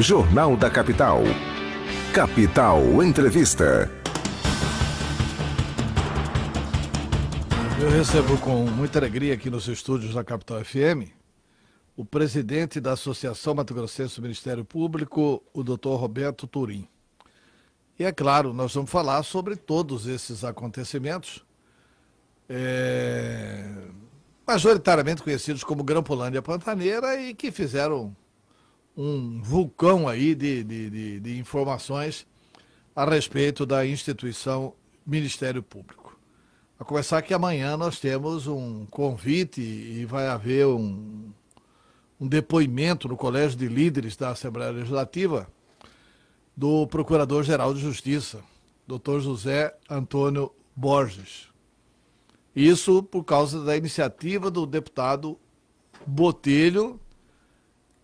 Jornal da Capital. Capital Entrevista. Eu recebo com muita alegria aqui nos estúdios da Capital FM o presidente da Associação Mato Grossense do Ministério Público, o Dr. Roberto Turim. E é claro, nós vamos falar sobre todos esses acontecimentos, majoritariamente conhecidos como Grampolândia Pantaneira, e que fizeram um vulcão aí de informações a respeito da instituição Ministério Público. A começar que amanhã nós temos um convite e vai haver um depoimento no Colégio de Líderes da Assembleia Legislativa do Procurador-Geral de Justiça, Dr. José Antônio Borges. Isso por causa da iniciativa do deputado Botelho,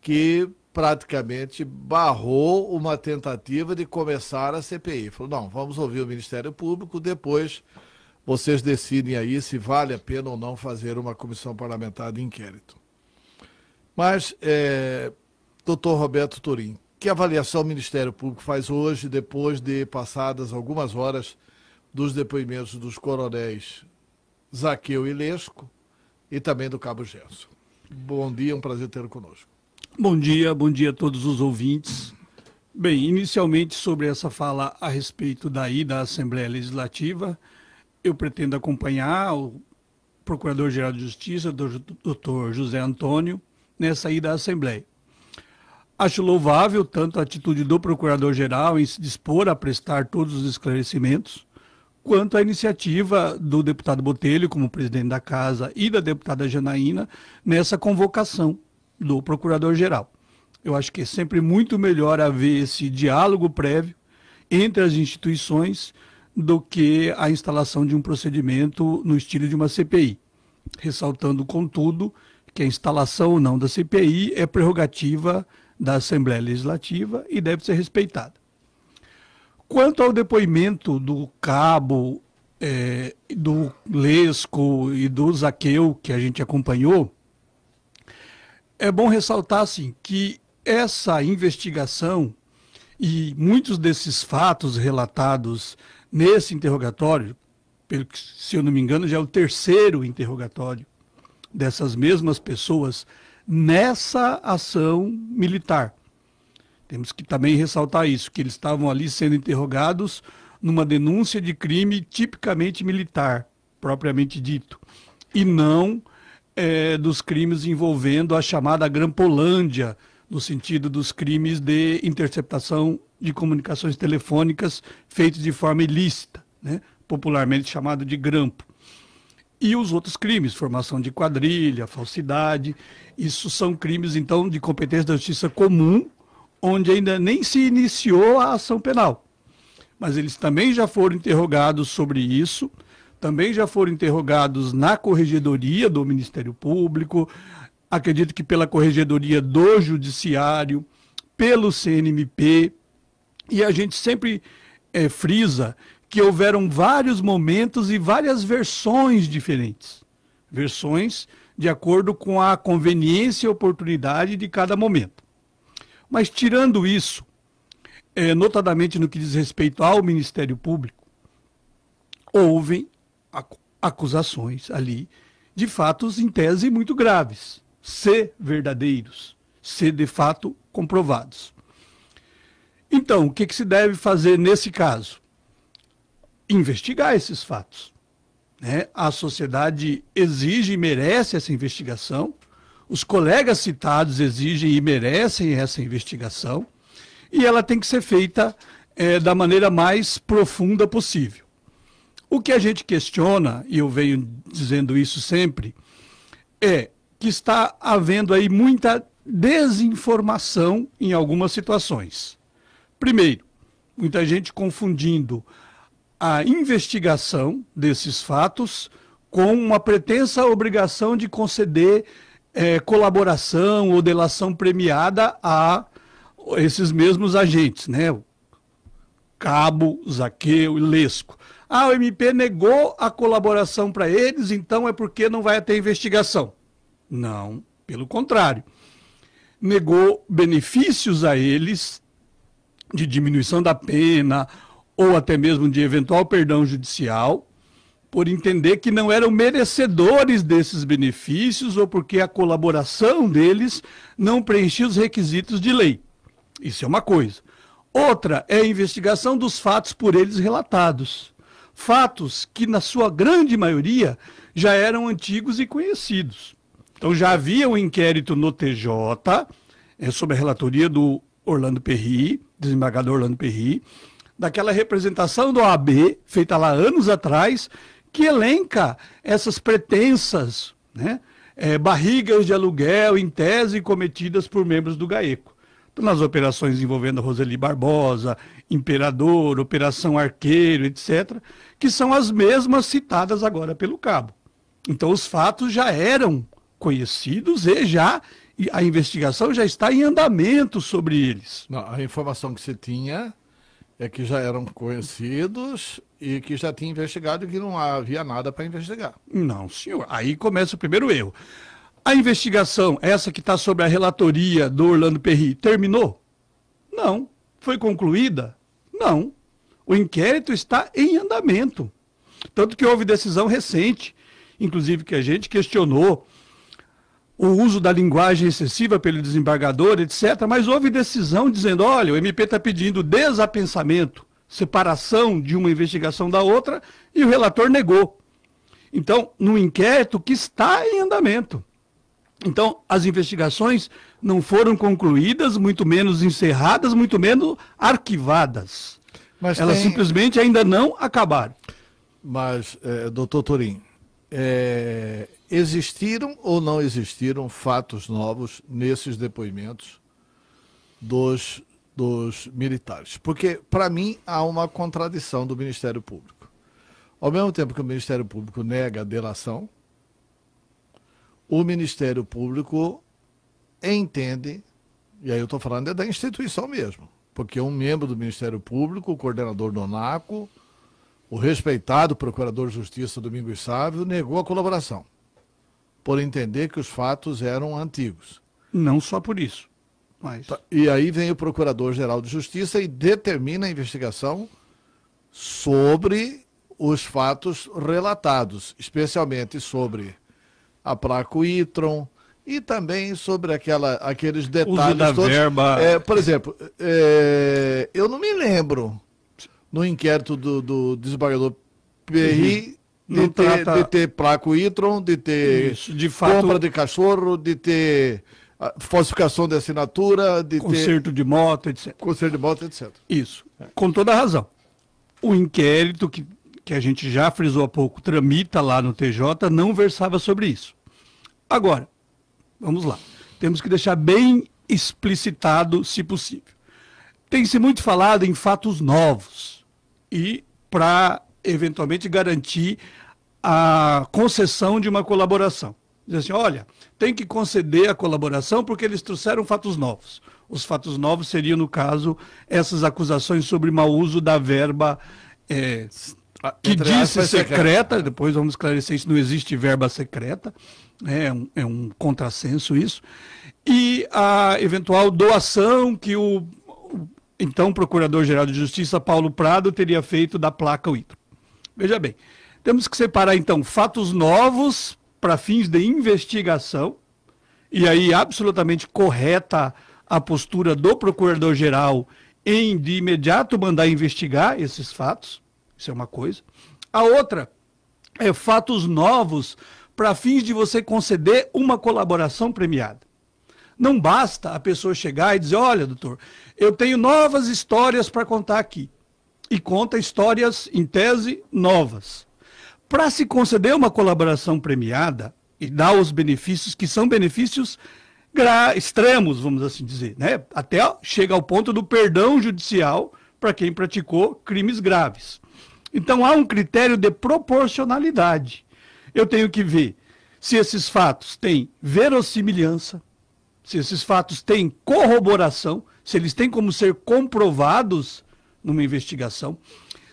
que praticamente barrou uma tentativa de começar a CPI. Falou, não, vamos ouvir o Ministério Público, depois vocês decidem aí se vale a pena ou não fazer uma comissão parlamentar de inquérito. Mas, doutor Roberto Turim, que avaliação o Ministério Público faz hoje, depois de passadas algumas horas dos depoimentos dos coronéis Zaqueu e Lesco e também do cabo Gerson? Bom dia, um prazer tê-lo conosco. Bom dia a todos os ouvintes. Bem, inicialmente sobre essa fala a respeito da Assembleia Legislativa, eu pretendo acompanhar o Procurador-Geral de Justiça, Dr. José Antônio, nessa ida à Assembleia. Acho louvável tanto a atitude do Procurador-Geral em se dispor a prestar todos os esclarecimentos, quanto a iniciativa do deputado Botelho, como presidente da Casa, e da deputada Janaína, nessa convocação do Procurador-Geral. Eu acho que é sempre muito melhor haver esse diálogo prévio entre as instituições do que a instalação de um procedimento no estilo de uma CPI. Ressaltando, contudo, que a instalação ou não da CPI é prerrogativa da Assembleia Legislativa e deve ser respeitada. Quanto ao depoimento do cabo, do Lesco e do Zaqueu, que a gente acompanhou, é bom ressaltar assim, que essa investigação e muitos desses fatos relatados nesse interrogatório, pelo que, se eu não me engano, já é o terceiro interrogatório dessas mesmas pessoas nessa ação militar. Temos que também ressaltar isso, que eles estavam ali sendo interrogados numa denúncia de crime tipicamente militar, propriamente dito, e não dos crimes envolvendo a chamada Grampolândia, no sentido dos crimes de interceptação de comunicações telefônicas feitos de forma ilícita, né? Popularmente chamado de grampo. E os outros crimes, formação de quadrilha, falsidade, isso são crimes, então, de competência da justiça comum, onde ainda nem se iniciou a ação penal. Mas eles também já foram interrogados sobre isso, também já foram interrogados na Corregedoria do Ministério Público, acredito que pela Corregedoria do Judiciário, pelo CNMP, e a gente sempre frisa que houveram vários momentos e várias versões diferentes. Versões de acordo com a conveniência e oportunidade de cada momento. Mas tirando isso, notadamente no que diz respeito ao Ministério Público, houve acusações ali de fatos em tese muito graves, se verdadeiros, se de fato comprovados. Então, o que se deve fazer nesse caso? Investigar esses fatos, né? A sociedade exige e merece essa investigação, os colegas citados exigem e merecem essa investigação, e ela tem que ser feita da maneira mais profunda possível. O que a gente questiona, e eu venho dizendo isso sempre, é que está havendo aí muita desinformação em algumas situações. Primeiro, muita gente confundindo a investigação desses fatos com uma pretensa obrigação de conceder colaboração ou delação premiada a esses mesmos agentes, né? Cabo, Zaqueu e Lesco. O MP negou a colaboração para eles, então é porque não vai ter investigação. Não, pelo contrário. negou benefícios a eles de diminuição da pena ou até mesmo de eventual perdão judicial, por entender que não eram merecedores desses benefícios ou porque a colaboração deles não preenchia os requisitos de lei. Isso é uma coisa. Outra é a investigação dos fatos por eles relatados. Fatos que, na sua grande maioria, já eram antigos e conhecidos. Então já havia um inquérito no TJ, sob a relatoria do Orlando Perry, desembargador Orlando Perry, daquela representação do OAB, feita lá anos atrás, que elenca essas pretensas, né, barrigas de aluguel em tese cometidas por membros do GAECO. Então, nas operações envolvendo a Roseli Barbosa, Imperador, Operação Arqueiro, etc., que são as mesmas citadas agora pelo cabo. Então, os fatos já eram conhecidos e a investigação já está em andamento sobre eles. Não, a informação que se tinha é que já eram conhecidos e que já tinha investigado e que não havia nada para investigar. Não, senhor. Aí começa o primeiro erro. A investigação, essa que está sobre a relatoria do Orlando Perry, terminou? Não. Foi concluída? Não. O inquérito está em andamento. Tanto que houve decisão recente, inclusive que a gente questionou o uso da linguagem excessiva pelo desembargador, etc., mas houve decisão dizendo, olha, o MP está pedindo desapensamento, separação de uma investigação da outra, e o relator negou. Então, no inquérito que está em andamento. Então, as investigações não foram concluídas, muito menos encerradas, muito menos arquivadas. Mas elas simplesmente ainda não acabaram. Mas, doutor Torim, existiram ou não existiram fatos novos nesses depoimentos dos militares? Porque, para mim, há uma contradição do Ministério Público. Ao mesmo tempo que o Ministério Público nega a delação, o Ministério Público entende, e aí eu estou falando da instituição mesmo, porque um membro do Ministério Público, o coordenador do ONACO, o respeitado Procurador de Justiça Domingos Sávio, negou a colaboração, por entender que os fatos eram antigos. Não só por isso, mas... E aí vem o Procurador-Geral de Justiça e determina a investigação sobre os fatos relatados, especialmente sobre a placa Itron e também sobre aqueles detalhes uso da todos. Verba. Por exemplo, eu não me lembro no inquérito do desembargador Perry de ter placa Itron, de ter isso, de fato, compra de cachorro, de ter falsificação de assinatura, de conserto de moto, etc. Conserto de moto, etc. Isso, com toda a razão. O inquérito que a gente já frisou há pouco, tramita lá no TJ, não versava sobre isso. Agora, vamos lá. Temos que deixar bem explicitado, se possível. Tem-se muito falado em fatos novos e para, eventualmente, garantir a concessão de uma colaboração. Diz assim, olha, tem que conceder a colaboração porque eles trouxeram fatos novos. Os fatos novos seriam, no caso, essas acusações sobre mau uso da verba que disse secreta, depois vamos esclarecer isso, não existe verba secreta, é um contrassenso isso, e a eventual doação que o então Procurador-Geral de Justiça, Paulo Prado, teria feito da placa Itron. Veja bem, temos que separar então fatos novos para fins de investigação, e aí absolutamente correta a postura do Procurador-Geral em de imediato mandar investigar esses fatos. Isso é uma coisa. A outra é fatos novos para fins de você conceder uma colaboração premiada. Não basta a pessoa chegar e dizer, olha, doutor, eu tenho novas histórias para contar aqui. E conta histórias, em tese, novas. Para se conceder uma colaboração premiada e dar os benefícios, que são benefícios extremos, vamos assim dizer, né? Até chega ao ponto do perdão judicial para quem praticou crimes graves. Então há um critério de proporcionalidade. Eu tenho que ver se esses fatos têm verossimilhança, se esses fatos têm corroboração, se eles têm como ser comprovados numa investigação,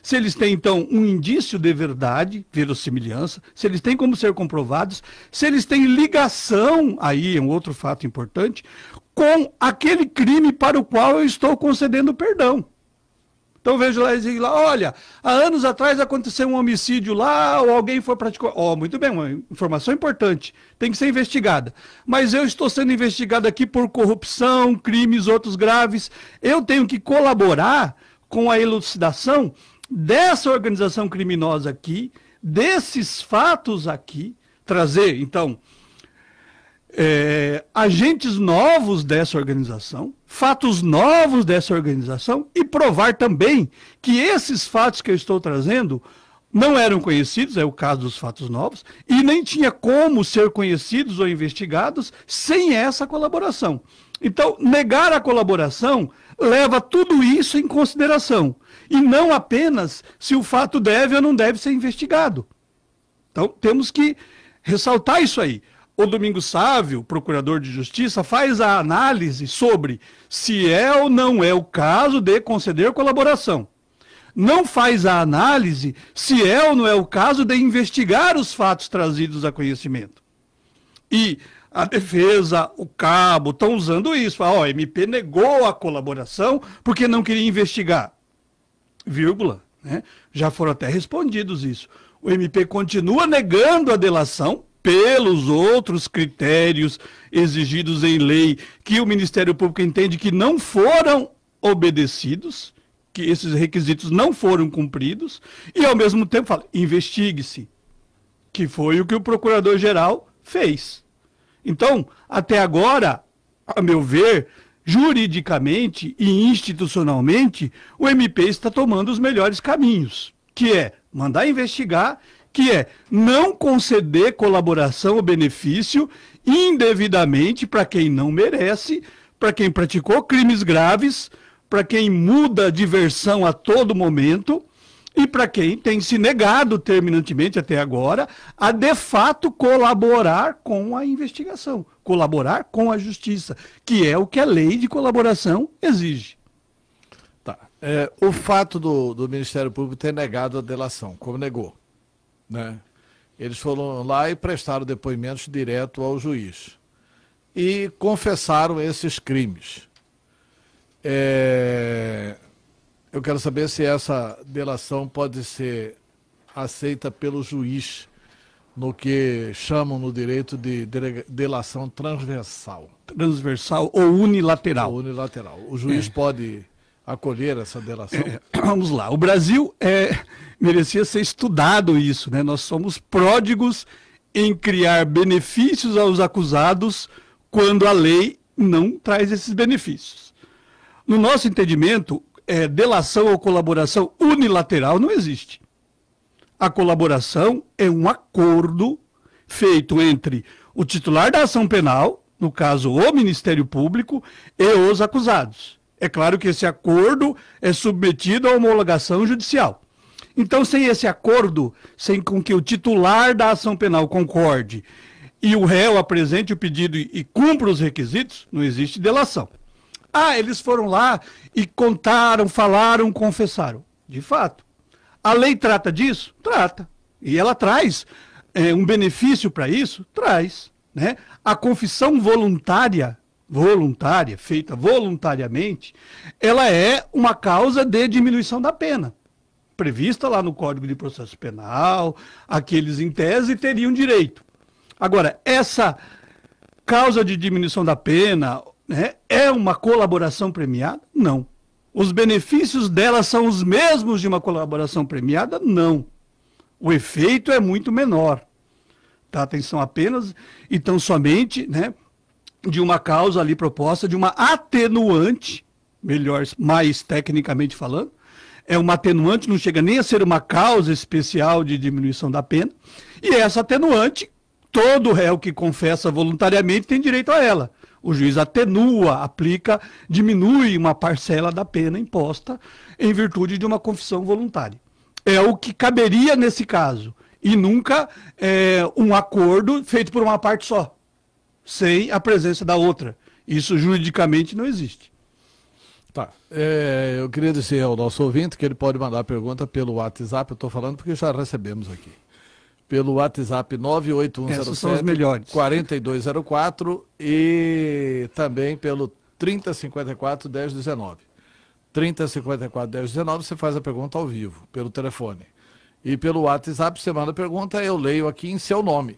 se eles têm, então, um indício de verdade, verossimilhança, se eles têm como ser comprovados, se eles têm ligação, aí é um outro fato importante, com aquele crime para o qual eu estou concedendo perdão. Então vejo lá e digo lá, olha, há anos atrás aconteceu um homicídio lá, ou alguém foi praticar. Muito bem, uma informação importante, tem que ser investigada. Mas eu estou sendo investigado aqui por corrupção, crimes, outros graves. Eu tenho que colaborar com a elucidação dessa organização criminosa aqui, desses fatos aqui, trazer, então, agentes novos dessa organização, fatos novos dessa organização e provar também que esses fatos que eu estou trazendo não eram conhecidos, é o caso dos fatos novos, e nem tinha como ser conhecidos ou investigados sem essa colaboração. Então, negar a colaboração leva tudo isso em consideração, e não apenas se o fato deve ou não deve ser investigado. Então, temos que ressaltar isso aí. O Domingos Sávio, procurador de justiça, faz a análise sobre se é ou não é o caso de conceder colaboração. Não faz a análise se é ou não é o caso de investigar os fatos trazidos a conhecimento. E a defesa, o cabo, estão usando isso. A MP negou a colaboração porque não queria investigar. Vírgula, né? Já foram até respondidos isso. O MP continua negando a delação pelos outros critérios exigidos em lei que o Ministério Público entende que não foram obedecidos, que esses requisitos não foram cumpridos, e ao mesmo tempo fala, investigue-se, que foi o que o Procurador-Geral fez. Então, até agora, a meu ver, juridicamente e institucionalmente, o MP está tomando os melhores caminhos, que é mandar investigar, que é não conceder colaboração ou benefício indevidamente para quem não merece, para quem praticou crimes graves, para quem muda de versão a todo momento e para quem tem se negado terminantemente até agora a de fato colaborar com a investigação, colaborar com a justiça, que é o que a lei de colaboração exige. Tá. O fato do Ministério Público ter negado a delação, como negou, né? Eles foram lá e prestaram depoimentos direto ao juiz e confessaram esses crimes. Eu quero saber se essa delação pode ser aceita pelo juiz no que chamam no direito de delação transversal. Transversal ou unilateral. Ou unilateral. O juiz pode acolher essa delação? Vamos lá. O Brasil merecia ser estudado isso, né? Nós somos pródigos em criar benefícios aos acusados quando a lei não traz esses benefícios. No nosso entendimento, delação ou colaboração unilateral não existe. A colaboração é um acordo feito entre o titular da ação penal, no caso o Ministério Público, e os acusados. É claro que esse acordo é submetido à homologação judicial. Então, sem esse acordo, sem com que o titular da ação penal concorde e o réu apresente o pedido e cumpra os requisitos, não existe delação. Eles foram lá e contaram, falaram, confessaram. De fato. A lei trata disso? Trata. E ela traz um benefício para isso? Traz. Né? A confissão voluntária, feita voluntariamente, ela é uma causa de diminuição da pena. Prevista lá no Código de Processo Penal, aqueles em tese teriam direito. Agora, essa causa de diminuição da pena, né, é uma colaboração premiada? Não. Os benefícios dela são os mesmos de uma colaboração premiada? Não. O efeito é muito menor. Tá? Atenção apenas, então somente, né, de uma causa ali proposta, de uma atenuante, melhor, mais tecnicamente falando, é uma atenuante, não chega nem a ser uma causa especial de diminuição da pena, e essa atenuante, todo réu que confessa voluntariamente tem direito a ela. O juiz atenua, aplica, diminui uma parcela da pena imposta em virtude de uma confissão voluntária. É o que caberia nesse caso, e nunca um acordo feito por uma parte só, sem a presença da outra. Isso juridicamente não existe. Tá. Eu queria dizer ao nosso ouvinte que ele pode mandar pergunta pelo WhatsApp, eu estou falando porque já recebemos aqui. pelo WhatsApp Essas são as melhores. 4204 e também pelo 3054 1019. 3054 1019, você faz a pergunta ao vivo, pelo telefone. E pelo WhatsApp, você manda a pergunta, eu leio aqui em seu nome.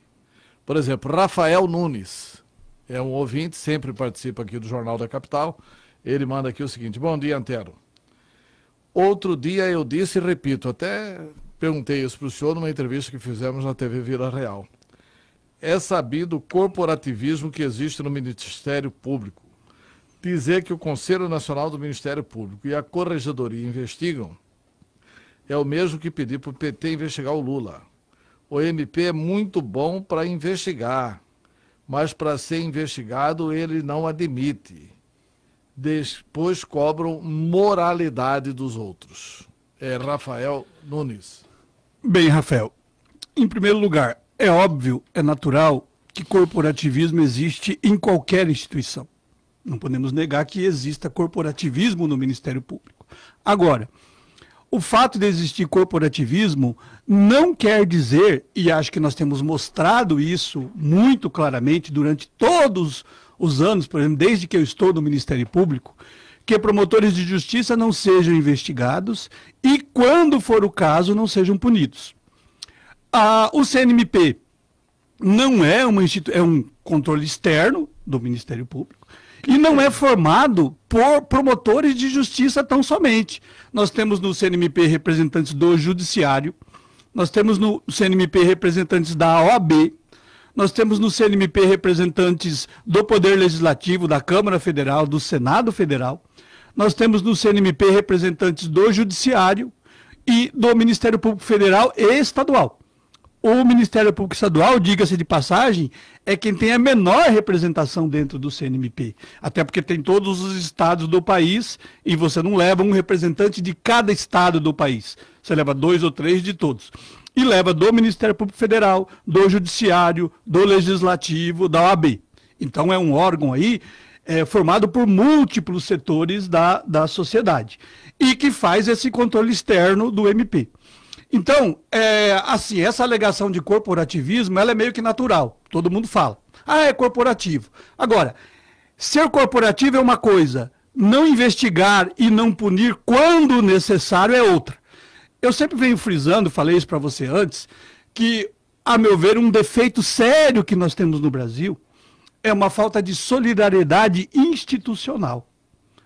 Por exemplo, Rafael Nunes, é um ouvinte, sempre participa aqui do Jornal da Capital. Ele manda aqui o seguinte: bom dia, Antero. Outro dia eu disse e repito, até perguntei isso para o senhor numa entrevista que fizemos na TV Vila Real. É sabido o corporativismo que existe no Ministério Público. Dizer que o Conselho Nacional do Ministério Público e a Corregedoria investigam é o mesmo que pedir para o PT investigar o Lula. O MP é muito bom para investigar, mas para ser investigado ele não admite. Depois cobram moralidade dos outros. É Rafael Nunes. Bem, Rafael, em primeiro lugar, é óbvio, é natural que corporativismo existe em qualquer instituição. Não podemos negar que exista corporativismo no Ministério Público. Agora, o fato de existir corporativismo não quer dizer, e acho que nós temos mostrado isso muito claramente durante todos os anos, por exemplo, desde que eu estou no Ministério Público, que promotores de justiça não sejam investigados e, quando for o caso, não sejam punidos. O CNMP não é é um controle externo do Ministério Público e não é formado por promotores de justiça tão somente. Nós temos no CNMP representantes do Judiciário, nós temos no CNMP representantes da OAB, nós temos no CNMP representantes do Poder Legislativo, da Câmara Federal, do Senado Federal. Nós temos no CNMP representantes do Judiciário e do Ministério Público Federal e Estadual. O Ministério Público Estadual, diga-se de passagem, é quem tem a menor representação dentro do CNMP. Até porque tem todos os estados do país e você não leva um representante de cada estado do país. Você leva 2 ou 3 de todos. E leva do Ministério Público Federal, do Judiciário, do Legislativo, da OAB. Então é um órgão aí formado por múltiplos setores da sociedade e que faz esse controle externo do MP. Então, assim, essa alegação de corporativismo, ela é meio que natural, todo mundo fala. É corporativo. Agora, ser corporativo é uma coisa, não investigar e não punir quando necessário é outra. Eu sempre venho frisando, falei isso para você antes, que, a meu ver, um defeito sério que nós temos no Brasil é uma falta de solidariedade institucional.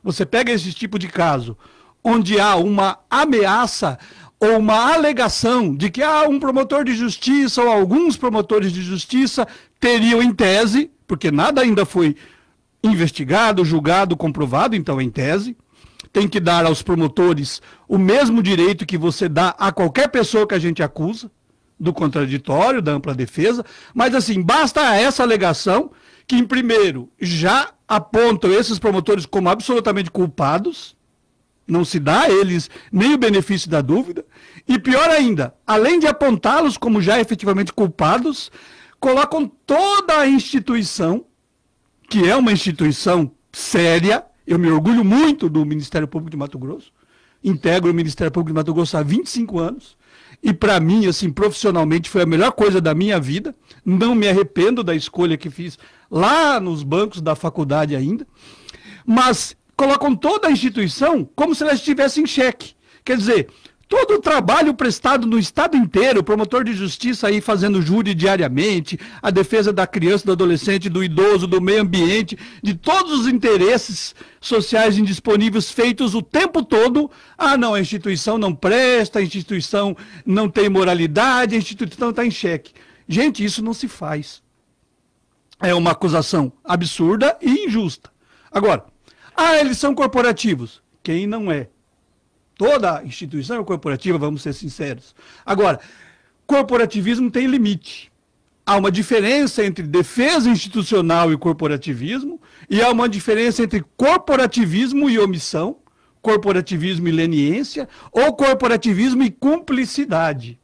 Você pega esse tipo de caso, onde há uma ameaça ou uma alegação de que um promotor de justiça ou alguns promotores de justiça teriam em tese, porque nada ainda foi investigado, julgado, comprovado, então em tese, tem que dar aos promotores o mesmo direito que você dá a qualquer pessoa que a gente acusa, do contraditório, da ampla defesa, mas assim, basta essa alegação que, em primeiro, já apontam esses promotores como absolutamente culpados, não se dá a eles nem o benefício da dúvida, e pior ainda, além de apontá-los como já efetivamente culpados, colocam toda a instituição, que é uma instituição séria, eu me orgulho muito do Ministério Público de Mato Grosso, integro o Ministério Público de Mato Grosso há 25 anos, e para mim, assim, profissionalmente, foi a melhor coisa da minha vida, não me arrependo da escolha que fiz lá nos bancos da faculdade ainda, mas colocam toda a instituição como se ela estivesse em xeque. Quer dizer, todo o trabalho prestado no estado inteiro, o promotor de justiça aí fazendo júri diariamente, a defesa da criança, do adolescente, do idoso, do meio ambiente, de todos os interesses sociais indisponíveis feitos o tempo todo. Não, a instituição não presta, a instituição não tem moralidade, a instituição está em xeque. Gente, isso não se faz. É uma acusação absurda e injusta. Agora, eles são corporativos. Quem não é? Toda instituição é corporativa, vamos ser sinceros. Agora, corporativismo tem limite. Há uma diferença entre defesa institucional e corporativismo, e há uma diferença entre corporativismo e omissão, corporativismo e leniência, ou corporativismo e cumplicidade.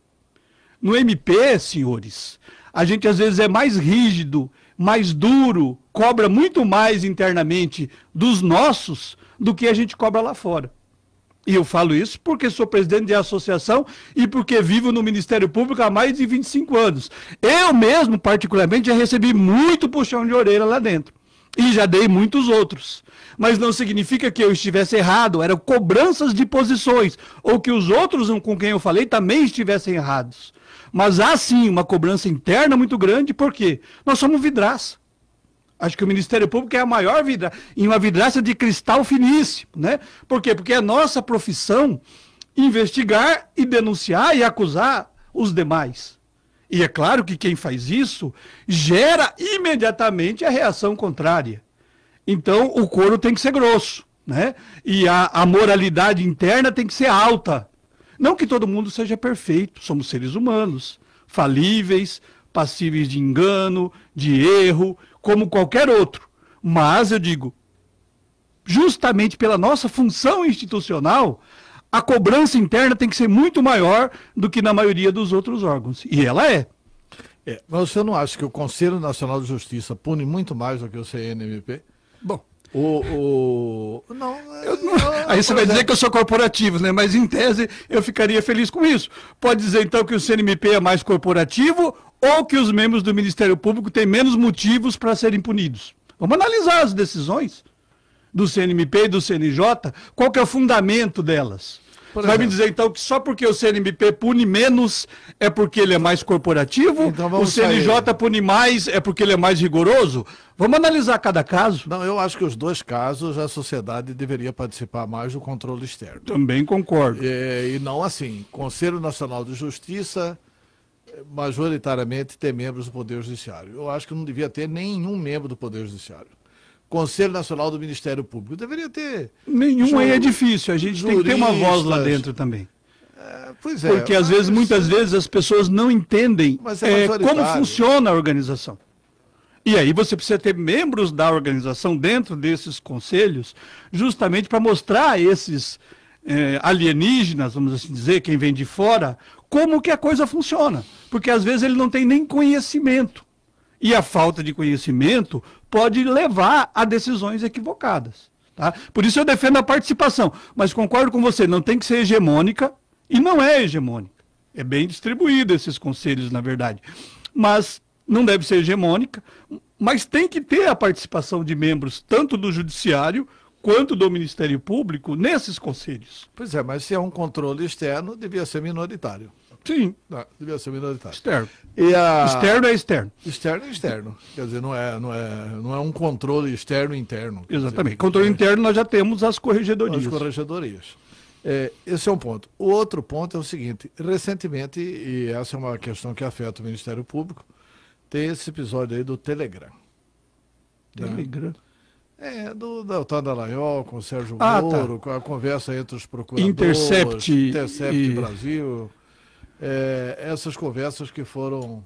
No MP, senhores, a gente às vezes é mais rígido, mais duro, cobra muito mais internamente dos nossos do que a gente cobra lá fora. E eu falo isso porque sou presidente de associação e porque vivo no Ministério Público há mais de 25 anos. Eu mesmo, particularmente, já recebi muito puxão de orelha lá dentro. E já dei muitos outros. Mas não significa que eu estivesse errado, eram cobranças de posições, ou que os outros com quem eu falei também estivessem errados. Mas há sim uma cobrança interna muito grande, por quê? Nós somos vidraça. Acho que o Ministério Público é a maior vidraça, em uma vidraça de cristal finíssimo, né? Por quê? Porque é nossa profissão investigar e denunciar e acusar os demais. E é claro que quem faz isso gera imediatamente a reação contrária. Então o couro tem que ser grosso, né? E a moralidade interna tem que ser alta. Não que todo mundo seja perfeito, somos seres humanos, falíveis, passíveis de engano, de erro, como qualquer outro. Mas, eu digo, justamente pela nossa função institucional, a cobrança interna tem que ser muito maior do que na maioria dos outros órgãos. E ela é. Mas você não acha que o Conselho Nacional de Justiça pune muito mais do que o CNMP? Bom, aí você vai dizer que eu sou corporativo, né? Mas em tese eu ficaria feliz com isso. Pode dizer então que o CNMP é mais corporativo ou que os membros do Ministério Público têm menos motivos para serem punidos. Vamos analisar as decisões do CNMP e do CNJ, qual que é o fundamento delas. Você vai me dizer então que só porque o CNMP pune menos é porque ele é mais corporativo? Então o CNJ pune mais é porque ele é mais rigoroso? Vamos analisar cada caso? Não, eu acho que os dois casos a sociedade deveria participar mais do controle externo. Também concordo. E não assim, Conselho Nacional de Justiça majoritariamente tem membros do Poder Judiciário. Eu acho que não devia ter nenhum membro do Poder Judiciário. Conselho Nacional do Ministério Público deveria ter... Nenhum aí é difícil, a gente tem que ter uma voz lá dentro também. Pois é. Porque muitas vezes as pessoas não entendem como funciona a organização. E aí você precisa ter membros da organização dentro desses conselhos, justamente para mostrar a esses alienígenas, vamos assim dizer, quem vem de fora, como que a coisa funciona. Porque às vezes ele não tem nem conhecimento. E a falta de conhecimento pode levar a decisões equivocadas. Tá? Por isso eu defendo a participação. Mas concordo com você, não tem que ser hegemônica, e não é hegemônica. É bem distribuído esses conselhos, na verdade. Mas não deve ser hegemônica, mas tem que ter a participação de membros tanto do Judiciário quanto do Ministério Público nesses conselhos. Pois é, mas se é um controle externo, devia ser minoritário. Sim. Devia ser minoritário. Externo. Externo é externo. Externo é externo. Quer dizer, não é um controle externo e interno. Exatamente. Dizer, controle interno nós já temos as corregedorias. As corregedorias. Esse é um ponto. O outro ponto é o seguinte, recentemente, e essa é uma questão que afeta o Ministério Público, tem esse episódio aí do Telegram. Telegram? Do Deltan Dallagnol com o Sérgio Moro, com a conversa entre os procuradores, Intercept Brasil, essas conversas que foram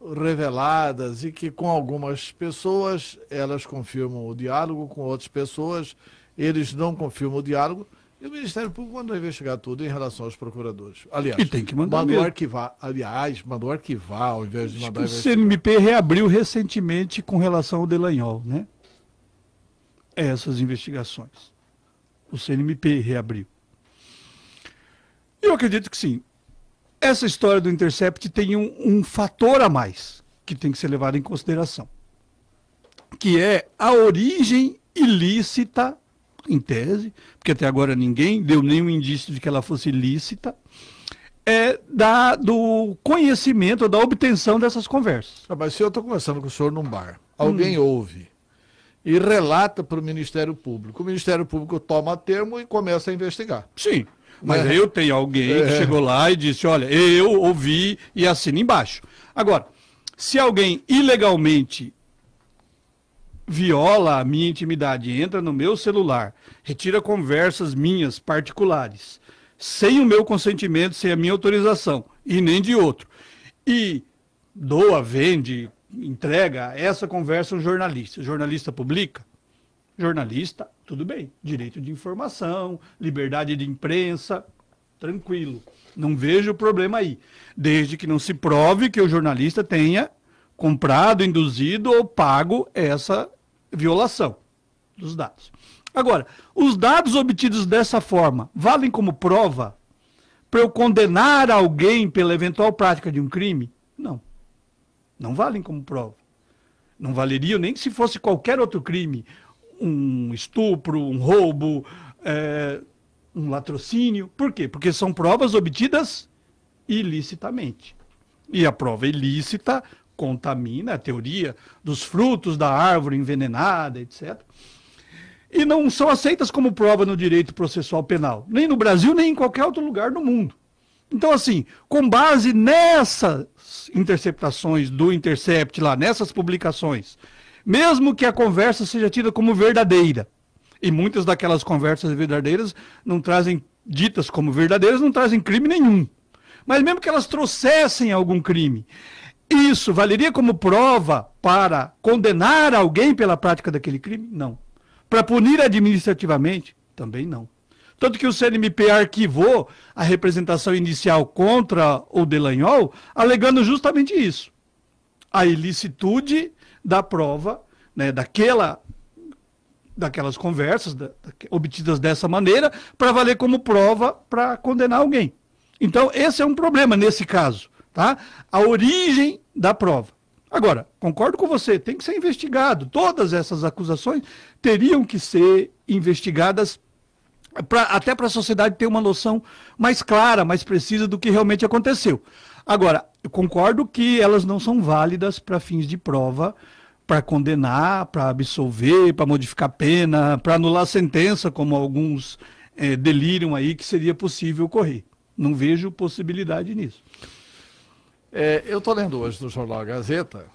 reveladas e que com algumas pessoas elas confirmam o diálogo, com outras pessoas eles não confirmam o diálogo, e o Ministério Público mandou investigar tudo em relação aos procuradores. Aliás, e tem que mandar mandou arquivar ao invés de mandar investigar. O CNMP reabriu recentemente com relação ao Dallagnol, né? Essas investigações. O CNMP reabriu. Eu acredito que sim. Essa história do Intercept tem um fator a mais que tem que ser levado em consideração, que é a origem ilícita, em tese, porque até agora ninguém deu nenhum indício de que ela fosse ilícita, do conhecimento, da obtenção dessas conversas. Mas se eu estou conversando com o senhor num bar, alguém ouve e relata para o Ministério Público, o Ministério Público toma termo e começa a investigar. Sim, mas eu tenho alguém que chegou lá e disse, olha, eu ouvi e assina embaixo. Agora, se alguém ilegalmente viola a minha intimidade, entra no meu celular, retira conversas minhas particulares, sem o meu consentimento, sem a minha autorização, e nem de outro, e doa, vende, entrega essa conversa ao jornalista. O jornalista publica? Jornalista, tudo bem. Direito de informação, liberdade de imprensa, tranquilo. Não vejo problema aí. Desde que não se prove que o jornalista tenha comprado, induzido ou pago essa violação dos dados. Agora, os dados obtidos dessa forma valem como prova para eu condenar alguém pela eventual prática de um crime? Não. Não valem como prova. Não valeriam nem se fosse qualquer outro crime. Um estupro, um roubo, um latrocínio. Por quê? Porque são provas obtidas ilicitamente. E a prova ilícita contamina a teoria dos frutos da árvore envenenada, etc. E não são aceitas como prova no direito processual penal, nem no Brasil, nem em qualquer outro lugar do mundo. Então, assim, com base nessas interceptações do Intercept lá, nessas publicações, mesmo que a conversa seja tida como verdadeira, e muitas daquelas conversas verdadeiras não trazem, ditas como verdadeiras, não trazem crime nenhum. Mas mesmo que elas trouxessem algum crime, isso valeria como prova para condenar alguém pela prática daquele crime? Não. Para punir administrativamente? Também não. Tanto que o CNMP arquivou a representação inicial contra o Delanhol, alegando justamente isso. A ilicitude da prova, né, daquelas conversas obtidas dessa maneira, para valer como prova para condenar alguém. Então, esse é um problema nesse caso, tá? A origem da prova. Agora, concordo com você, tem que ser investigado. Todas essas acusações teriam que ser investigadas até para a sociedade ter uma noção mais clara, mais precisa do que realmente aconteceu. Agora, eu concordo que elas não são válidas para fins de prova, para condenar, para absolver, para modificar pena, para anular sentença, como alguns delíriam aí que seria possível ocorrer. Não vejo possibilidade nisso. Eu estou lendo hoje no jornal Gazeta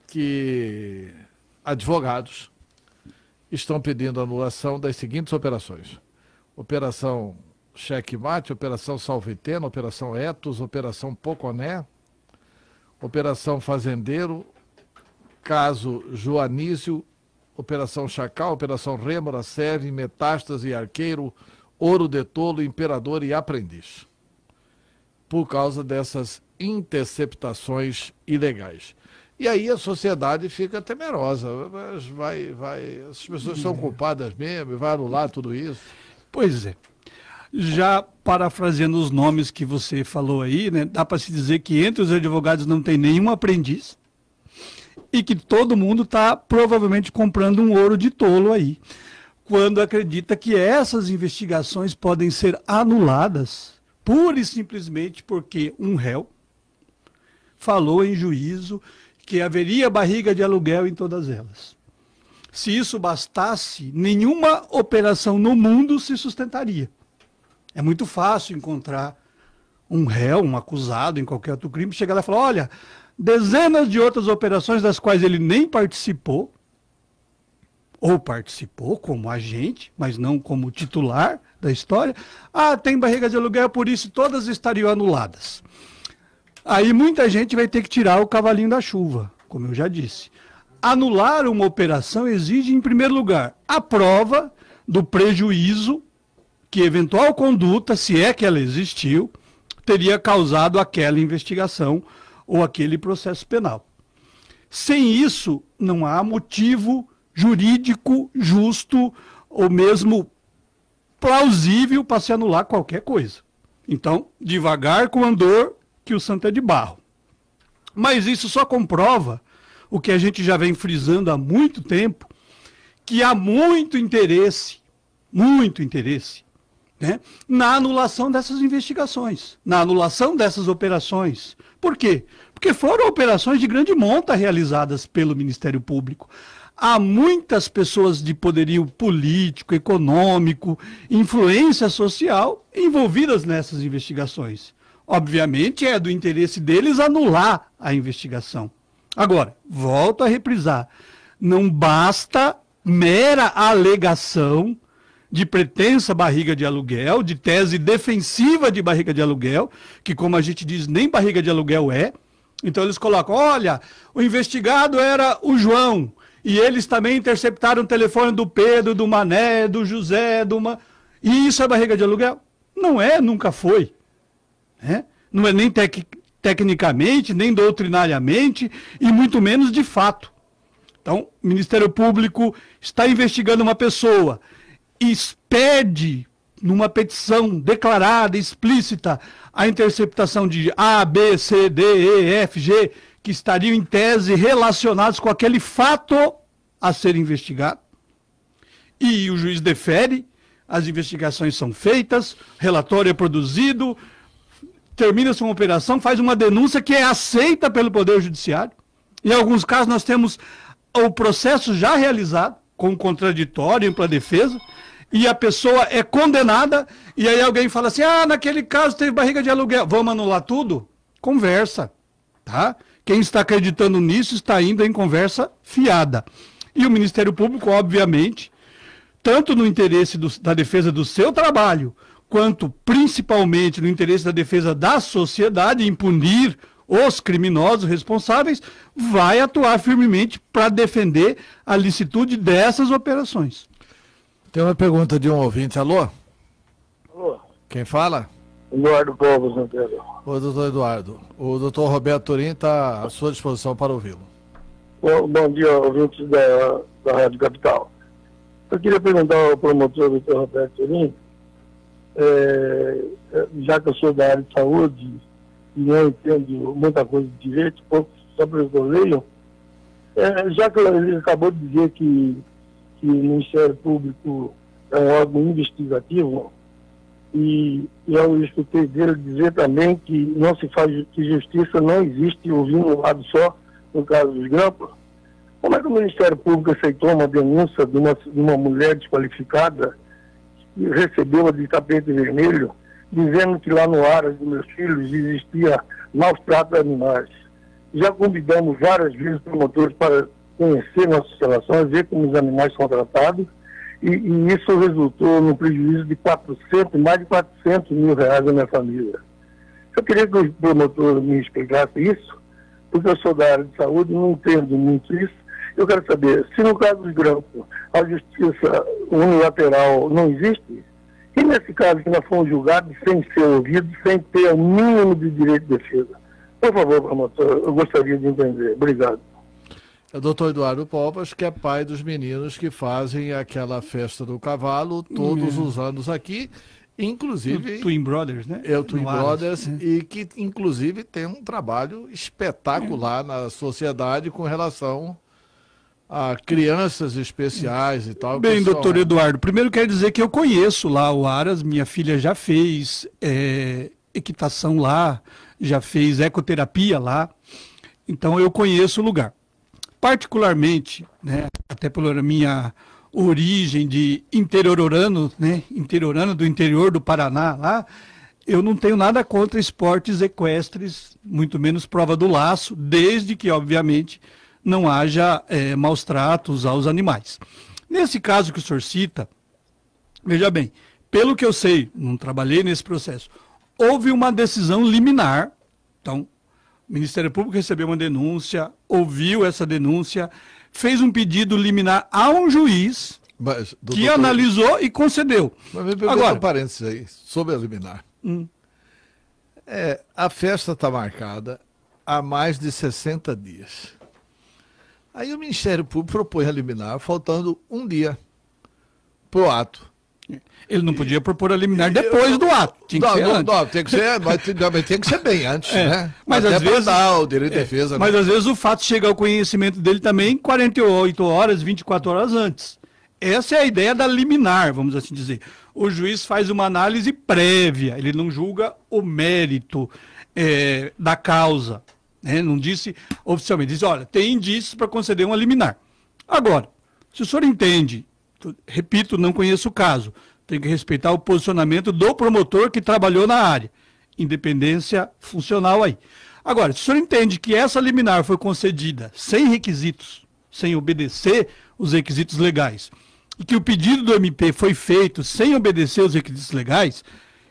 que advogados estão pedindo anulação das seguintes operações: Operação Checkmate, Operação Salvetena, Operação Etos, Operação Poconé, Operação Fazendeiro, Caso Joanísio, Operação Chacal, Operação Rêmora, Serve, Metástase, Arqueiro, Ouro de Tolo, Imperador e Aprendiz, por causa dessas interceptações ilegais. E aí a sociedade fica temerosa. As pessoas são culpadas mesmo, vai anular tudo isso. Pois é. Já parafraseando os nomes que você falou aí, né, dá para se dizer que entre os advogados não tem nenhum aprendiz e que todo mundo está provavelmente comprando um ouro de tolo aí, quando acredita que essas investigações podem ser anuladas pura e simplesmente porque um réu falou em juízo que haveria barriga de aluguel em todas elas. Se isso bastasse, nenhuma operação no mundo se sustentaria. É muito fácil encontrar um réu, um acusado em qualquer outro crime, chegar lá e falar, olha, dezenas de outras operações das quais ele nem participou, ou participou como agente, mas não como titular da história. Ah, tem barriga de aluguel, por isso todas estariam anuladas. Aí muita gente vai ter que tirar o cavalinho da chuva, como eu já disse. Anular uma operação exige, em primeiro lugar, a prova do prejuízo que eventual conduta, se é que ela existiu, teria causado aquela investigação ou aquele processo penal. Sem isso, não há motivo jurídico, justo ou mesmo plausível para se anular qualquer coisa. Então, devagar com o andor, que o santo é de barro. Mas isso só comprova o que a gente já vem frisando há muito tempo, que há muito interesse, né, na anulação dessas investigações, na anulação dessas operações. Por quê? Porque foram operações de grande monta realizadas pelo Ministério Público. Há muitas pessoas de poderio político, econômico, influência social envolvidas nessas investigações. Obviamente é do interesse deles anular a investigação. Agora, volto a reprisar, não basta mera alegação de pretensa barriga de aluguel, de tese defensiva de barriga de aluguel, que como a gente diz, nem barriga de aluguel é. Então eles colocam, olha, o investigado era o João, e eles também interceptaram o telefone do Pedro, do Mané, do José, e isso é barriga de aluguel? Não é, nunca foi. Não é nem tecnicamente, nem doutrinariamente, e muito menos de fato. Então, o Ministério Público está investigando uma pessoa, pede, numa petição declarada, explícita, a interceptação de A, B, C, D, E, F, G, que estariam em tese relacionados com aquele fato a ser investigado. E o juiz defere, as investigações são feitas, relatório é produzido, termina-se uma operação, faz uma denúncia que é aceita pelo Poder Judiciário. Em alguns casos nós temos o processo já realizado, com contraditório para a defesa, e a pessoa é condenada, e aí alguém fala assim, naquele caso teve barriga de aluguel, vamos anular tudo? Conversa, tá? Quem está acreditando nisso está indo em conversa fiada. E o Ministério Público, obviamente, tanto no interesse da defesa do seu trabalho, quanto principalmente no interesse da defesa da sociedade, em punir os criminosos responsáveis, vai atuar firmemente para defender a licitude dessas operações. Tem uma pergunta de um ouvinte. Alô? Alô? Quem fala? Eduardo Povos, Antero. Ô, doutor Eduardo. O doutor Roberto Turim está à sua disposição para ouvi-lo. Bom dia, ouvintes da Rádio Capital. Eu queria perguntar ao promotor, doutor Roberto Turim, já que eu sou da área de saúde e não entendo muita coisa de direito, pouco sobre o que eu leio, já que ele acabou de dizer que o Ministério Público é um órgão investigativo, e eu escutei dele dizer também que não se faz que justiça não existe ouvindo um lado só, no caso dos grampos. Como é que o Ministério Público aceitou uma denúncia de uma mulher desqualificada que recebeu a de tapete vermelho, dizendo que lá no Aras dos meus filhos existia maus tratos a animais? Já convidamos várias vezes promotores para conhecer nossas relações, ver como os animais são tratados, e isso resultou no prejuízo de mais de 400 mil reais da minha família. Eu queria que o promotor me explicasse isso, porque eu sou da área de saúde, não entendo muito isso. Eu quero saber, se no caso dos grampos a justiça unilateral não existe, e nesse caso que nós fomos julgados sem ser ouvidos, sem ter o mínimo de direito de defesa? Por favor, promotor, eu gostaria de entender. Obrigado. É o doutor Eduardo Povas, que é pai dos meninos que fazem aquela festa do cavalo todos os anos aqui, inclusive... O Twin Brothers, né? É o Twin Brothers, e que inclusive tem um trabalho espetacular na sociedade com relação a crianças especiais e tal. Bem, doutor Eduardo, primeiro quero dizer que eu conheço lá o Aras, minha filha já fez equitação lá, já fez ecoterapia lá, então eu conheço o lugar. Particularmente, né, até pela minha origem de interiorano, né, interiorano do interior do Paraná lá, eu não tenho nada contra esportes equestres, muito menos prova do laço, desde que, obviamente, não haja maus tratos aos animais. Nesse caso que o senhor cita, veja bem, pelo que eu sei, não trabalhei nesse processo, houve uma decisão liminar, então, o Ministério Público recebeu uma denúncia, ouviu essa denúncia, fez um pedido liminar a um juiz que analisou e concedeu. Agora, um parênteses aí, sobre a liminar. A festa está marcada há mais de 60 dias. Aí o Ministério Público propõe a liminar, faltando um dia para o ato. Ele não podia propor a liminar depois do ato. Tinha que ser antes. Não, tem que ser, mas tem que ser bem antes, né? Mas às vezes dá o direito de defesa. Mas né? às vezes o fato chega ao conhecimento dele também 48 horas, 24 horas antes. Essa é a ideia da liminar, vamos assim dizer. O juiz faz uma análise prévia, ele não julga o mérito da causa. Né? Não disse oficialmente, diz, olha, tem indícios para conceder uma liminar. Agora, se o senhor entende, repito, não conheço o caso, tem que respeitar o posicionamento do promotor que trabalhou na área. Independência funcional aí. Agora, se o senhor entende que essa liminar foi concedida sem requisitos, sem obedecer os requisitos legais, e que o pedido do MP foi feito sem obedecer os requisitos legais,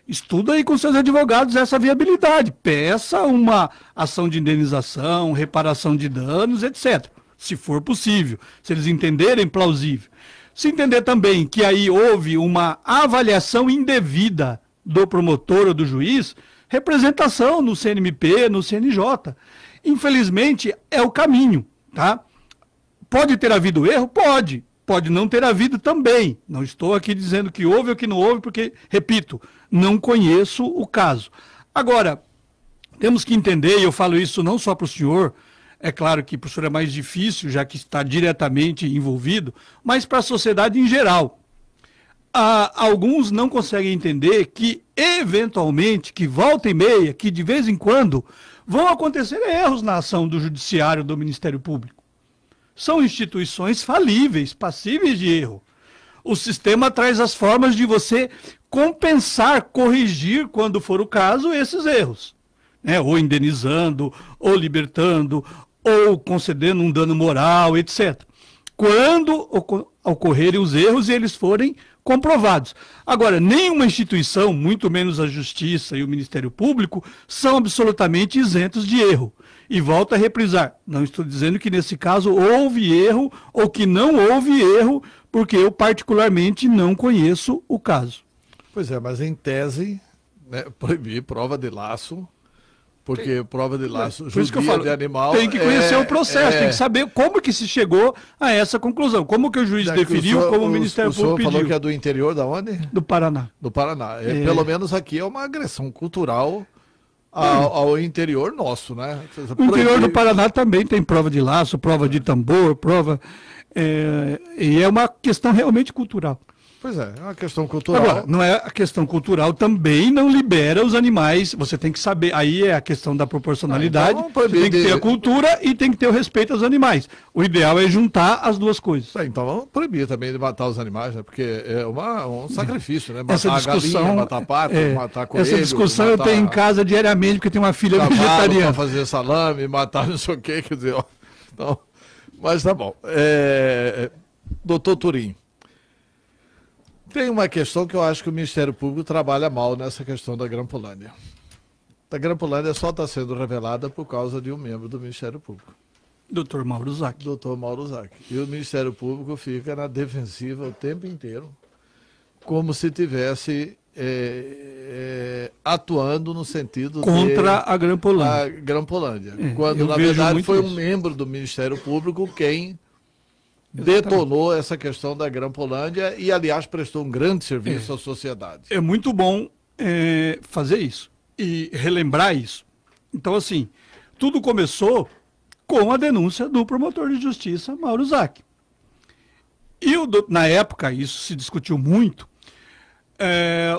estuda aí com seus advogados essa viabilidade. Peça uma ação de indenização, reparação de danos, etc. Se for possível, se eles entenderem plausível. Se entender também que aí houve uma avaliação indevida do promotor ou do juiz, representação no CNMP, no CNJ. Infelizmente, é o caminho, tá? Pode ter havido erro? Pode. Pode não ter havido também. Não estou aqui dizendo que houve ou que não houve, porque, repito, não conheço o caso. Agora, temos que entender, e eu falo isso não só para o senhor, é claro que para o senhor é mais difícil, já que está diretamente envolvido, mas para a sociedade em geral. Alguns não conseguem entender que, eventualmente, que volta e meia, que de vez em quando, vão acontecer erros na ação do Judiciário, do Ministério Público. São instituições falíveis, passíveis de erro. O sistema traz as formas de você compensar, corrigir, quando for o caso, esses erros. Né? Ou indenizando, ou libertando, ou concedendo um dano moral, etc. Quando ocorrerem os erros e eles forem comprovados. Agora, nenhuma instituição, muito menos a Justiça e o Ministério Público, são absolutamente isentos de erro. E volto a reprisar, não estou dizendo que nesse caso houve erro ou que não houve erro, porque eu particularmente não conheço o caso. Pois é, mas em tese, né, proibir prova de laço, porque prova de laço judia de animal... Tem que conhecer o processo, tem que saber como que se chegou a essa conclusão, como que o juiz definiu, como o Ministério Público pediu. O senhor falou que é do interior da onde? Do Paraná. Do Paraná. Pelo menos aqui é uma agressão cultural ao interior nosso, né? O interior do Paraná também tem prova de laço, prova de tambor, prova... e é uma questão realmente cultural. Pois é uma questão cultural. Agora, não é a questão cultural, também não libera os animais, você tem que saber, aí é a questão da proporcionalidade, então tem que ter a cultura e tem que ter o respeito aos animais. O ideal é juntar as duas coisas. Então vamos proibir também de matar os animais, né? Porque é um sacrifício, né? Matar essa discussão, galinha, matar pato, matar coelho. Essa discussão eu tenho em casa diariamente, porque tem uma filha vegetariana. Para fazer salame, matar não sei o quê, quer dizer, então, mas tá bom. Doutor Turim, tem uma questão que eu acho que o Ministério Público trabalha mal nessa questão da Grampolândia. A Grampolândia só está sendo revelada por causa de um membro do Ministério Público. Dr. Mauro Zac. Dr. Mauro Zac. E o Ministério Público fica na defensiva o tempo inteiro, como se tivesse atuando no sentido contra a Grampolândia. A Grampolândia. Quando, na verdade, foi um membro do Ministério Público quem detonou essa questão da Grampolândia e, aliás, prestou um grande serviço à sociedade. É muito bom fazer isso e relembrar isso. Então, assim, tudo começou com a denúncia do promotor de justiça, Mauro Zac. E, na época, isso se discutiu muito,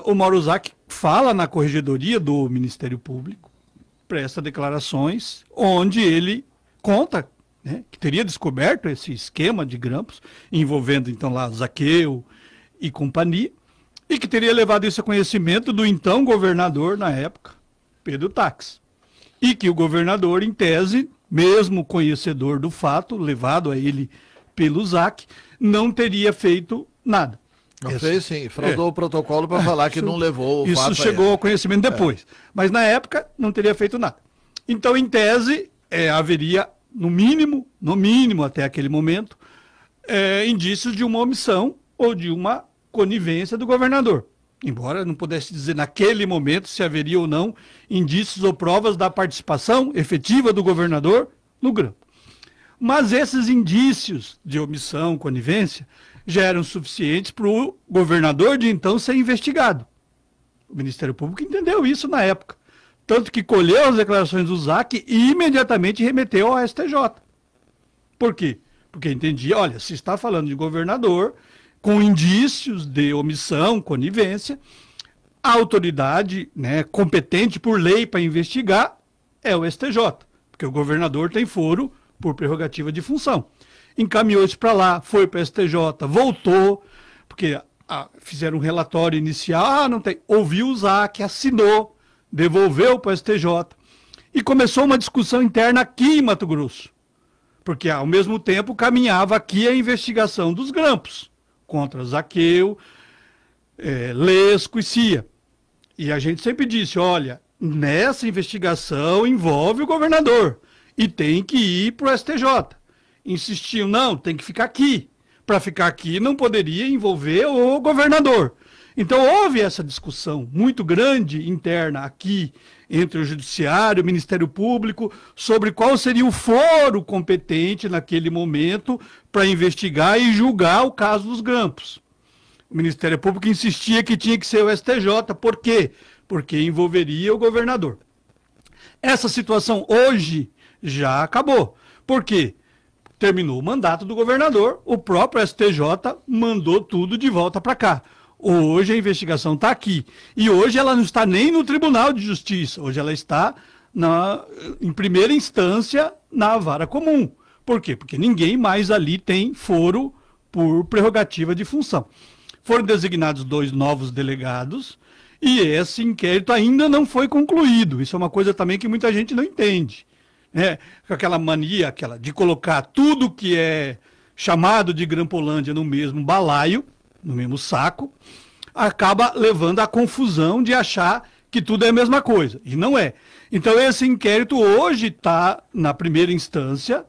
o Mauro Zac fala na corregedoria do Ministério Público, presta declarações, onde ele conta, né, que teria descoberto esse esquema de grampos, envolvendo então lá Zaqueu e companhia, e que teria levado isso a conhecimento do então governador na época, Pedro Tax. E que o governador, em tese, mesmo conhecedor do fato, levado a ele pelo Zac, não teria feito nada. Não fez sim, fraudou o protocolo para falar que não levou o fato. Isso chegou ao conhecimento depois. Mas na época não teria feito nada. Então, em tese, haveria no mínimo até aquele momento, indícios de uma omissão ou de uma conivência do governador. Embora não pudesse dizer naquele momento se haveria ou não indícios ou provas da participação efetiva do governador no grampo. Mas esses indícios de omissão, conivência, já eram suficientes para o governador de então ser investigado. O Ministério Público entendeu isso na época. Tanto que colheu as declarações do Zac e imediatamente remeteu ao STJ. Por quê? Porque entendia, olha, se está falando de governador, com indícios de omissão, conivência, a autoridade, né, competente por lei para investigar é o STJ. Porque o governador tem foro por prerrogativa de função. Encaminhou isso para lá, foi para o STJ, voltou, porque fizeram um relatório inicial, não tem, ouviu o Zac, assinou, devolveu para o STJ e começou uma discussão interna aqui em Mato Grosso, porque ao mesmo tempo caminhava aqui a investigação dos grampos contra Zaqueu, Lesco e Cia. E a gente sempre disse, olha, nessa investigação envolve o governador e tem que ir para o STJ. Insistiu, não, tem que ficar aqui. Para ficar aqui não poderia envolver o governador. Então houve essa discussão muito grande interna aqui entre o Judiciário e o Ministério Público sobre qual seria o foro competente naquele momento para investigar e julgar o caso dos grampos. O Ministério Público insistia que tinha que ser o STJ. Por quê? Porque envolveria o governador. Essa situação hoje já acabou. Por quê? Terminou o mandato do governador, o próprio STJ mandou tudo de volta para cá. Hoje a investigação está aqui. E hoje ela não está nem no Tribunal de Justiça. Hoje ela está em primeira instância na vara comum. Por quê? Porque ninguém mais ali tem foro por prerrogativa de função. Foram designados 2 novos delegados e esse inquérito ainda não foi concluído. Isso é uma coisa também que muita gente não entende. Com aquela mania de colocar tudo que é chamado de Grampolândia no mesmo balaio, no mesmo saco, acaba levando à confusão de achar que tudo é a mesma coisa, e não é. Então esse inquérito hoje está na primeira instância,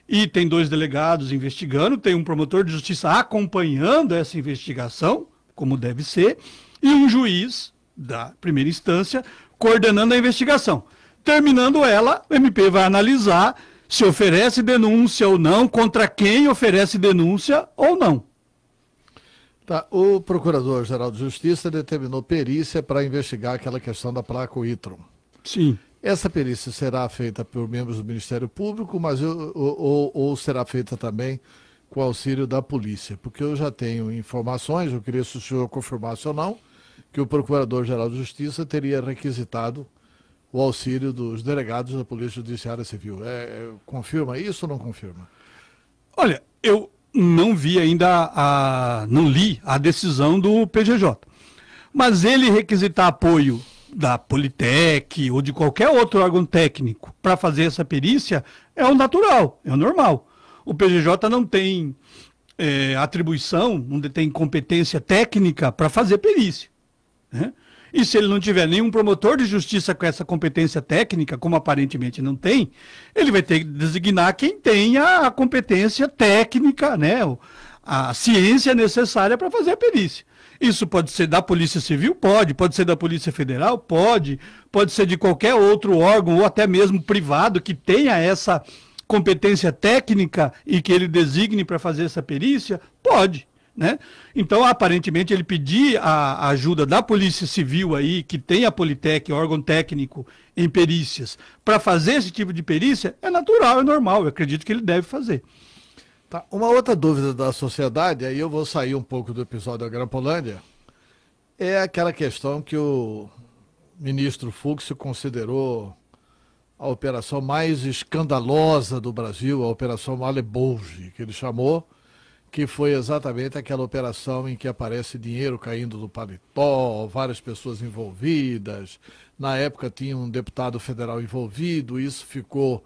e tem 2 delegados investigando, tem um promotor de justiça acompanhando essa investigação, como deve ser, e um juiz da primeira instância coordenando a investigação. Terminando ela, o MP vai analisar se oferece denúncia ou não, contra quem oferece denúncia ou não. Tá, o Procurador-Geral de Justiça determinou perícia para investigar aquela questão da placa Whitron. Sim. Essa perícia será feita por membros do Ministério Público, mas ou será feita também com auxílio da polícia? Porque eu já tenho informações, eu queria se o senhor confirmasse ou não, que o Procurador-Geral de Justiça teria requisitado o auxílio dos delegados da Polícia Judiciária Civil. Confirma isso ou não confirma? Olha, eu não vi ainda, não li a decisão do PGJ. Mas ele requisitar apoio da Politec ou de qualquer outro órgão técnico para fazer essa perícia é o natural, é o normal. O PGJ não tem atribuição, não tem competência técnica para fazer perícia, né? E se ele não tiver nenhum promotor de justiça com essa competência técnica, como aparentemente não tem, ele vai ter que designar quem tenha a competência técnica, né, a ciência necessária para fazer a perícia. Isso pode ser da Polícia Civil? Pode ser da Polícia Federal? Pode ser de qualquer outro órgão ou até mesmo privado que tenha essa competência técnica e que ele designe para fazer essa perícia? Pode. Né? Então, aparentemente, ele pedir a ajuda da Polícia Civil aí, que tem a Politec, órgão técnico em perícias, para fazer esse tipo de perícia, é natural, é normal, eu acredito que ele deve fazer. Tá. Uma outra dúvida da sociedade, aí eu vou sair um pouco do episódio da Grampolândia, é aquela questão que o ministro Fux considerou a operação mais escandalosa do Brasil, a Operação Malebolge, que ele chamou, que foi exatamente aquela operação em que aparece dinheiro caindo do paletó, várias pessoas envolvidas. Na época tinha um deputado federal envolvido, isso ficou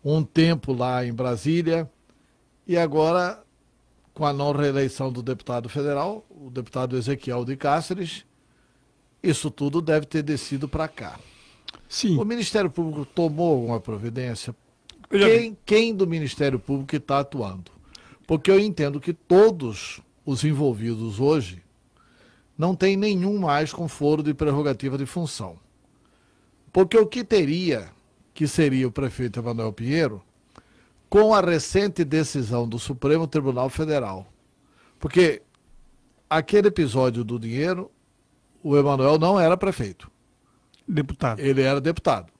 um tempo lá em Brasília. E agora, com a não reeleição do deputado federal, o deputado Ezequiel de Cáceres, isso tudo deve ter descido para cá. Sim. O Ministério Público tomou alguma providência? Eu Quem do Ministério Público está atuando? Porque eu entendo que todos os envolvidos hoje não tem nenhum mais com foro de prerrogativa de função. Porque o que teria, que seria o prefeito Emanuel Pinheiro, com a recente decisão do Supremo Tribunal Federal. Porque aquele episódio do dinheiro, o Emanuel não era prefeito. Deputado. Ele era deputado.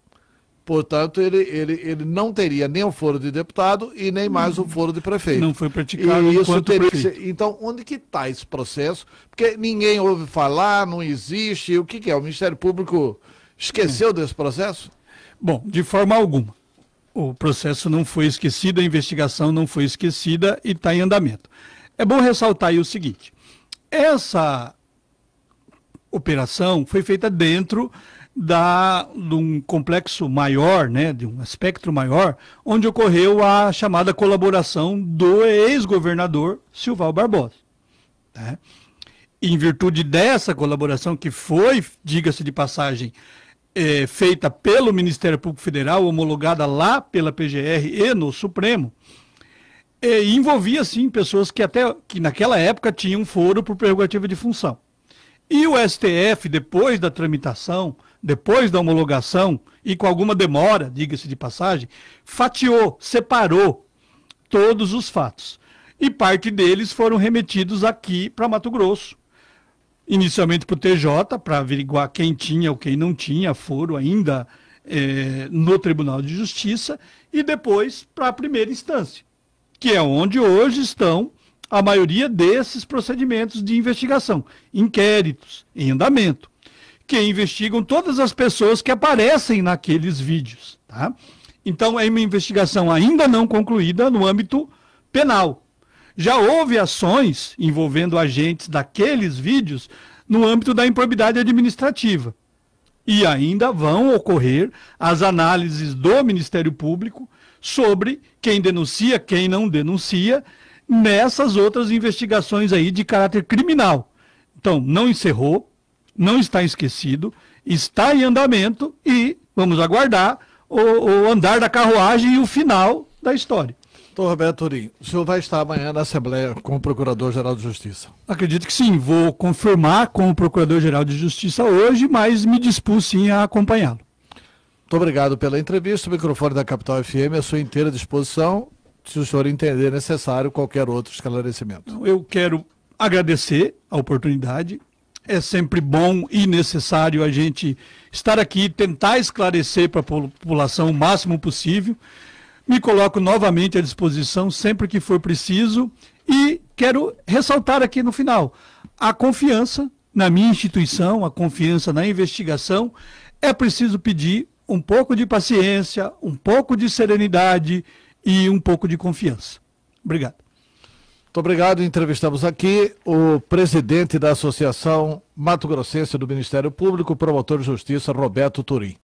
Portanto, ele não teria nem o foro de deputado e nem mais o foro de prefeito. Não foi praticado e isso enquanto teria prefeito. Então, onde que está esse processo? Porque ninguém ouve falar, não existe. O que é? O Ministério Público esqueceu desse processo? Bom, de forma alguma. O processo não foi esquecido, a investigação não foi esquecida e está em andamento. É bom ressaltar aí o seguinte: essa operação foi feita dentro de um complexo maior, né, de um espectro maior, onde ocorreu a chamada colaboração do ex-governador Silval Barbosa. Né? E em virtude dessa colaboração, que foi, diga-se de passagem, feita pelo Ministério Público Federal, homologada lá pela PGR e no Supremo, envolvia, sim, pessoas que naquela época tinham foro por prerrogativa de função. E o STF, depois da tramitação, depois da homologação, e com alguma demora, diga-se de passagem, fatiou, separou todos os fatos. E parte deles foram remetidos aqui para Mato Grosso. Inicialmente para o TJ, para averiguar quem tinha ou quem não tinha foro ainda no Tribunal de Justiça, e depois para a primeira instância, que é onde hoje estão a maioria desses procedimentos de investigação, inquéritos em andamento, que investigam todas as pessoas que aparecem naqueles vídeos. Tá? Então é uma investigação ainda não concluída no âmbito penal. Já houve ações envolvendo agentes daqueles vídeos no âmbito da improbidade administrativa. E ainda vão ocorrer as análises do Ministério Público sobre quem denuncia, quem não denuncia, nessas outras investigações aí de caráter criminal. Então, não encerrou, não está esquecido, está em andamento e vamos aguardar o andar da carruagem e o final da história. Doutor Roberto Turim, o senhor vai estar amanhã na Assembleia com o Procurador-Geral de Justiça? Acredito que sim, vou confirmar com o Procurador-Geral de Justiça hoje, mas me dispus sim a acompanhá-lo. Muito obrigado pela entrevista. O microfone da Capital FM é à sua inteira disposição, se o senhor entender necessário qualquer outro esclarecimento. Eu quero agradecer a oportunidade. É sempre bom e necessário a gente estar aqui e tentar esclarecer para a população o máximo possível. Me coloco novamente à disposição sempre que for preciso e quero ressaltar aqui no final a confiança na minha instituição, a confiança na investigação. É preciso pedir um pouco de paciência, um pouco de serenidade e um pouco de confiança. Obrigado. Muito obrigado. Entrevistamos aqui o presidente da Associação Mato Grossense do Ministério Público, promotor de justiça, Roberto Turim.